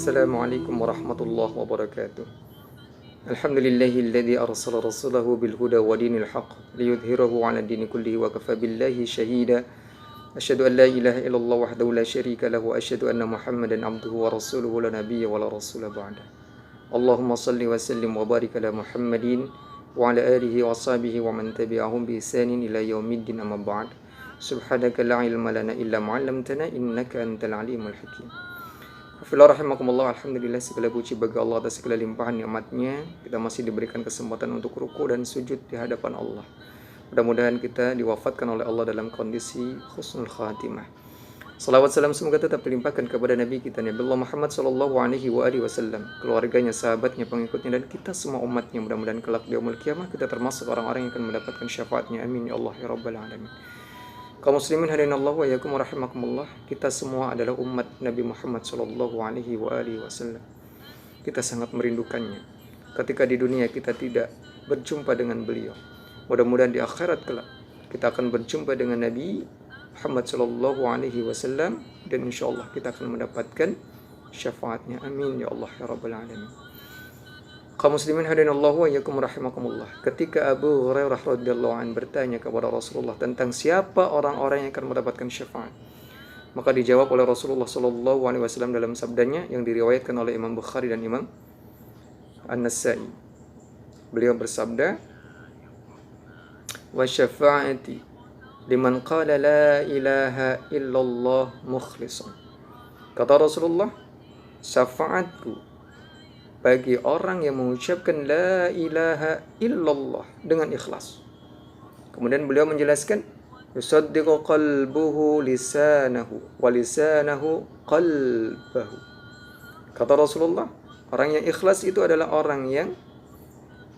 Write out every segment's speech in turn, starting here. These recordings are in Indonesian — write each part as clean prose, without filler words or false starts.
Assalamualaikum warahmatullahi wabarakatuh. Alhamdulillahilladzi arsala rasulahu bil huda wa dinil haqq liyudhhirahu 'ala dini kullihi wa kafa billahi shahida. Asyhadu an la ilaha illallah wahdahu la syarika lahu wa asyhadu anna Muhammadan 'abduhu wa rasuluhu la nabiyya wa la rasula ba'da. Allahumma shalli wa sallim wa barik ala Muhammadin wa ala alihi wa sahbihi wa man tabi'ahum bi ihsanin ila yaumiddin amma ba'd. Subhanaka la ilma lana illa ma 'allamtana innaka antal alimul hakim. Fillah rahimakumullah, alhamdulillah segala puji bagi Allah atas segala limpahan nikmatnya. Kita masih diberikan kesempatan untuk ruku dan sujud di hadapan Allah. Mudah-mudahan kita diwafatkan oleh Allah dalam kondisi husnul khatimah. Salawat salam semoga tetap dilimpahkan kepada Nabi kita Nabi Allah Muhammad sallallahu alaihi wasallam, keluarganya, sahabatnya, pengikutnya, dan kita semua umatnya. Mudah-mudahan kelak di yaumul qiyamah kita termasuk orang-orang yang akan mendapatkan syafaatnya. Amin ya Allah ya rabbal alamin. Kaum muslimin hadinallahu wa iyyakum rahimakumullah. Kita semua adalah umat Nabi Muhammad sallallahu alaihi wasallam. Kita sangat merindukannya. Ketika di dunia kita tidak berjumpa dengan beliau, mudah-mudahan di akhirat kelak kita akan berjumpa dengan Nabi Muhammad sallallahu alaihi wasallam, dan insyaallah kita akan mendapatkan syafaatnya. Amin ya Allah ya rabbal alamin. Kaum muslimin hadinallahu wa iyyakum rahimakumullah. Ketika Abu Hurairah radhiyallahu anhu bertanya kepada Rasulullah tentang siapa orang-orang yang akan mendapatkan syafaat, maka dijawab oleh Rasulullah sallallahu alaihi wasallam dalam sabdanya yang diriwayatkan oleh Imam Bukhari dan Imam An-Nasa'i. Beliau bersabda, "Wa syafa'ati liman qala la ilaha illallah mukhlishan." Kata Rasulullah, syafaatku bagi orang yang mengucapkan la ilaha illallah dengan ikhlas. Kemudian beliau menjelaskan, yusaddiqu qalbuhu lisanahu wa lisanahu qalbahu. Kata Rasulullah, orang yang ikhlas itu adalah orang yang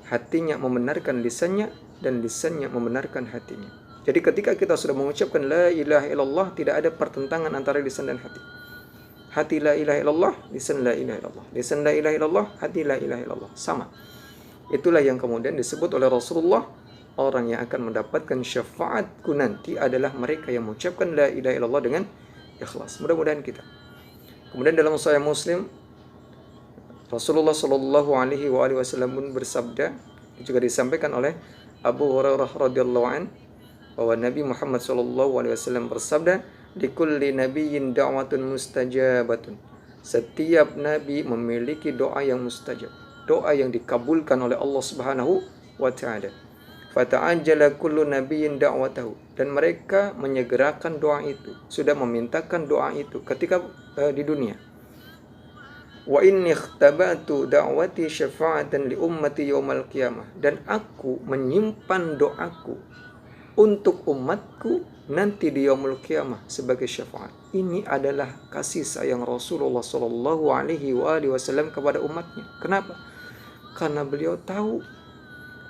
hatinya membenarkan lisannya dan lisannya membenarkan hatinya. Jadi ketika kita sudah mengucapkan la ilaha illallah, tidak ada pertentangan antara lisan dan hati. Hati la ilaha illallah, lisan la ilaha illallah. Lisan la ilaha illallah, hati la ilaha illallah. Sama. Itulah yang kemudian disebut oleh Rasulullah, orang yang akan mendapatkan syafaatku nanti adalah mereka yang mengucapkan la ilaha illallah dengan ikhlas. Mudah-mudahan kita. Kemudian dalam Sahih Muslim, Rasulullah sallallahu alaihi wasallam pun bersabda, juga disampaikan oleh Abu Hurairah radhiyallahu anhu, bahwa Nabi Muhammad sallallahu alaihi wasallam bersabda, likulli nabiyyin da'watun mustajabatun. Setiap nabi memiliki doa yang mustajab, doa yang dikabulkan oleh Allah Subhanahu wa taala. Fata'ajjala kullu nabiyyin da'watahu, dan mereka menyegerakan doa itu, sudah memintakan doa itu ketika di dunia. Wa inni ikhtabatu da'wati syafa'atan li ummati yaumal qiyamah, dan aku menyimpan doaku untuk umatku nanti di yaumul qiyamah sebagai syafaat. Ini adalah kasih sayang Rasulullah sallallahu alaihi wasallam kepada umatnya. Kenapa? Karena beliau tahu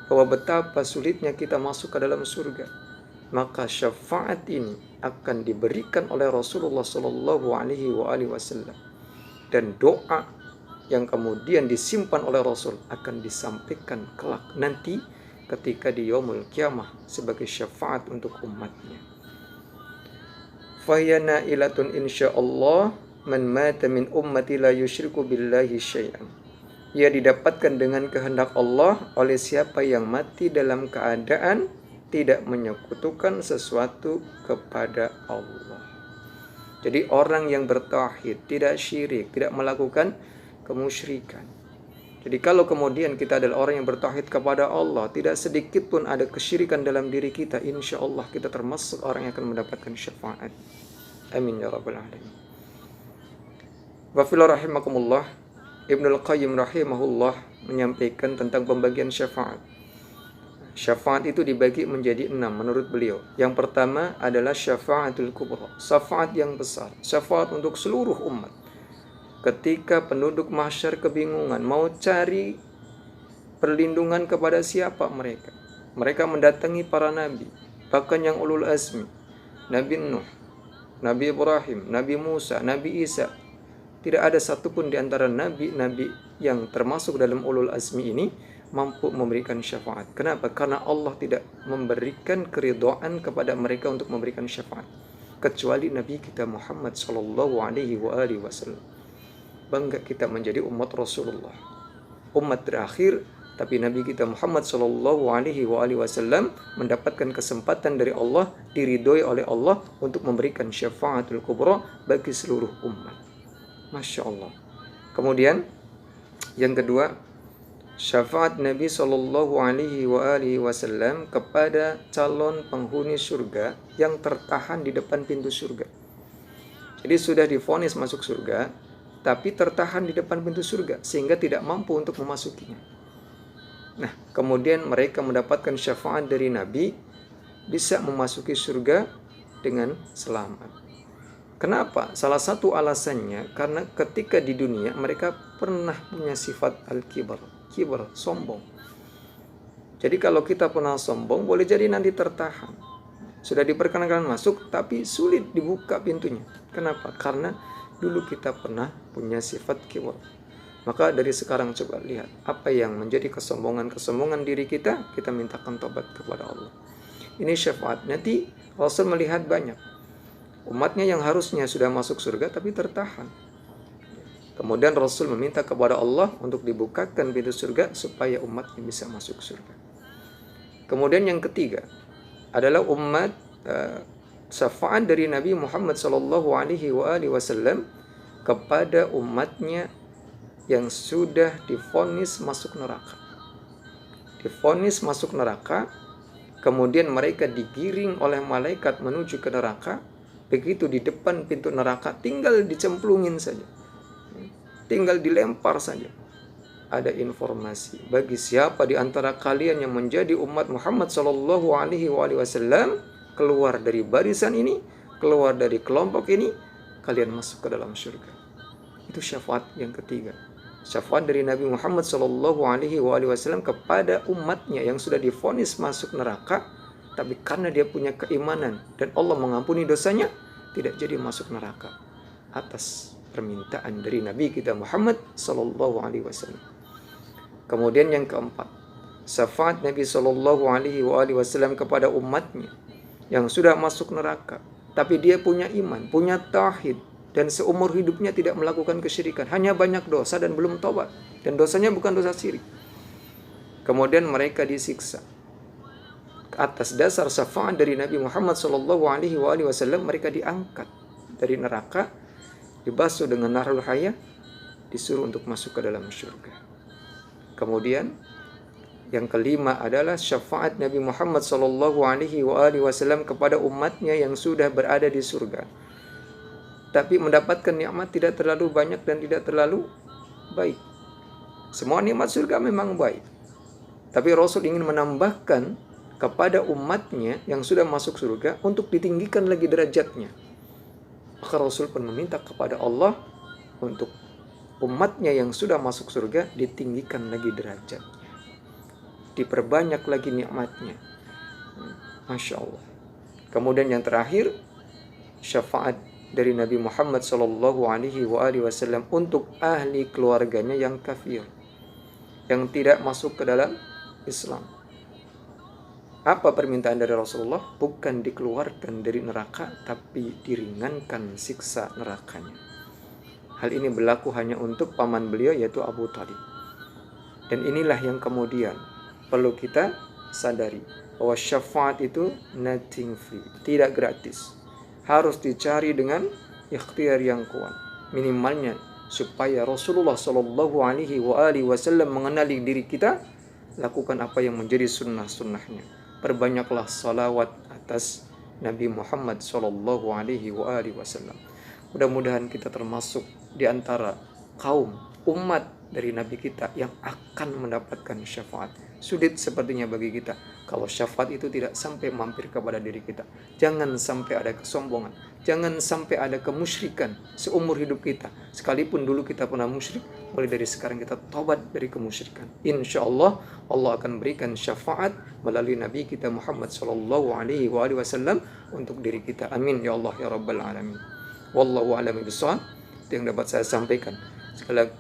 bahwa betapa sulitnya kita masuk ke dalam surga. Maka syafaat ini akan diberikan oleh Rasulullah sallallahu alaihi wasallam. Dan doa yang kemudian disimpan oleh Rasul akan disampaikan kelak nanti ketika di yaumul qiyamah sebagai syafaat untuk umatnya. Fahyana ilatun insyaallah man mata min ummati la yusyriku billahi syai'an. Ia didapatkan dengan kehendak Allah oleh siapa yang mati dalam keadaan tidak menyekutukan sesuatu kepada Allah. Jadi orang yang bertauhid, tidak syirik, tidak melakukan kemusyrikan. Jadi kalau kemudian kita adalah orang yang bertauhid kepada Allah, tidak sedikit pun ada kesyirikan dalam diri kita, insya Allah kita termasuk orang yang akan mendapatkan syafaat. Amin ya rabbal alamin. Wa fillah rahimakumullah, Ibnul Qayyim rahimahullah menyampaikan tentang pembagian syafaat. Syafaat itu dibagi menjadi 6 menurut beliau. Yang pertama adalah syafaatul kubra, syafaat yang besar, syafaat untuk seluruh umat. Ketika penduduk mahsyar kebingungan mau cari perlindungan kepada siapa mereka. Mereka mendatangi para nabi, bahkan yang ulul azmi, Nabi Nuh, Nabi Ibrahim, Nabi Musa, Nabi Isa. Tidak ada satupun di antara nabi-nabi yang termasuk dalam ulul azmi ini mampu memberikan syafaat. Kenapa? Karena Allah tidak memberikan keridhaan kepada mereka untuk memberikan syafaat, kecuali Nabi kita Muhammad sallallahu alaihi wasallam. bangga kita menjadi umat Rasulullah, umat terakhir. Tapi Nabi kita Muhammad Sallallahu Alaihi Wasallam mendapatkan kesempatan dari Allah, diridhoi oleh Allah untuk memberikan syafaatul kubra bagi seluruh umat. Masya Allah. Kemudian yang kedua, syafaat Nabi Sallallahu Alaihi Wasallam kepada calon penghuni surga yang tertahan di depan pintu surga. Jadi sudah divonis masuk surga, tapi tertahan di depan pintu surga sehingga tidak mampu untuk memasukinya. Nah, kemudian mereka mendapatkan syafaat dari Nabi, bisa memasuki surga dengan selamat. Kenapa? Salah satu alasannya karena ketika di dunia mereka pernah punya sifat al-kibar, sombong. Jadi kalau kita pernah sombong, boleh jadi nanti tertahan. Sudah diperkenankan masuk, tapi sulit dibuka pintunya. Kenapa? Karena dulu kita pernah punya sifat kibar. Maka dari sekarang coba lihat apa yang menjadi kesombongan diri kita, kita mintakan tobat kepada Allah. Ini syafaat. Nanti Rasul melihat banyak umatnya yang harusnya sudah masuk surga tapi tertahan. Kemudian Rasul meminta kepada Allah untuk dibukakan pintu surga supaya umatnya bisa masuk surga. Kemudian yang ketiga adalah umat syafaat dari Nabi Muhammad Sallallahu Alaihi Wasallam kepada umatnya yang sudah divonis masuk neraka. Divonis masuk neraka, kemudian mereka digiring oleh malaikat menuju ke neraka. Begitu di depan pintu neraka, tinggal dicemplungin saja, tinggal dilempar saja. Ada informasi bagi siapa di antara kalian yang menjadi umat Muhammad Sallallahu Alaihi Wasallam, keluar dari barisan ini, keluar dari kelompok ini, kalian masuk ke dalam surga. Itu syafaat yang ketiga. Syafaat dari Nabi Muhammad Sallallahu Alaihi Wasallam kepada umatnya yang sudah divonis masuk neraka, tapi karena dia punya keimanan dan Allah mengampuni dosanya, tidak jadi masuk neraka atas permintaan dari Nabi kita Muhammad Sallallahu Alaihi Wasallam. Kemudian yang keempat, syafaat Nabi Sallallahu Alaihi Wasallam kepada umatnya yang sudah masuk neraka, tapi dia punya iman, punya tauhid, dan seumur hidupnya tidak melakukan kesyirikan, hanya banyak dosa dan belum tobat, dan dosanya bukan dosa syirik. Kemudian mereka disiksa. Atas dasar syafaat dari Nabi Muhammad Sallallahu Alaihi Wasallam, mereka diangkat dari neraka, dibasuh dengan narul haya, disuruh untuk masuk ke dalam surga. Kemudian yang kelima adalah syafaat Nabi Muhammad Sallallahu Alaihi Wasallam kepada umatnya yang sudah berada di surga, tapi mendapatkan nikmat tidak terlalu banyak dan tidak terlalu baik. Semua nikmat surga memang baik, tapi Rasul ingin menambahkan kepada umatnya yang sudah masuk surga untuk ditinggikan lagi derajatnya. Maka Rasul pun meminta kepada Allah untuk umatnya yang sudah masuk surga ditinggikan lagi derajatnya, diperbanyak lagi nikmatnya. Masya Allah. Kemudian yang terakhir, syafaat dari Nabi Muhammad Sallallahu Alaihi Wasallam untuk ahli keluarganya yang kafir, yang tidak masuk ke dalam Islam. Apa permintaan dari Rasulullah? Bukan dikeluarkan dari neraka, tapi diringankan siksa nerakanya. Hal ini berlaku hanya untuk paman beliau, yaitu Abu Thalib. Dan inilah yang kemudian perlu kita sadari, bahwa syafaat itu nothing free, tidak gratis. Harus dicari dengan ikhtiar yang kuat. Minimalnya supaya Rasulullah Sallallahu Alaihi Wasallam mengenali diri kita, lakukan apa yang menjadi sunnah-sunnahnya. Perbanyaklah salawat atas Nabi Muhammad Sallallahu Alaihi Wasallam. Mudah-mudahan kita termasuk di antara kaum umat dari Nabi kita yang akan mendapatkan syafaat. Sulit sepertinya bagi kita kalau syafaat itu tidak sampai mampir kepada diri kita. Jangan sampai ada kesombongan, jangan sampai ada kemusyrikan seumur hidup kita. Sekalipun dulu kita pernah musyrik, mulai dari sekarang kita tobat dari kemusyrikan. Insya Allah, Allah akan berikan syafaat melalui Nabi kita Muhammad Sallallahu Alaihi Wasallam untuk diri kita. Amin ya Allah ya Rabbal Alamin. Wallahu a'lam bishawab. Itu yang dapat saya sampaikan. Segala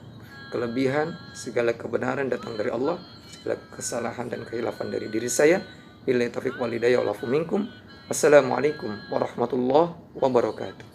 kelebihan, segala kebenaran datang dari Allah. Segala kesalahan dan kehilafan dari diri saya. Billahi taufiq wal hidayah wal afu minkum. Wassalamualaikum warahmatullahi wabarakatuh.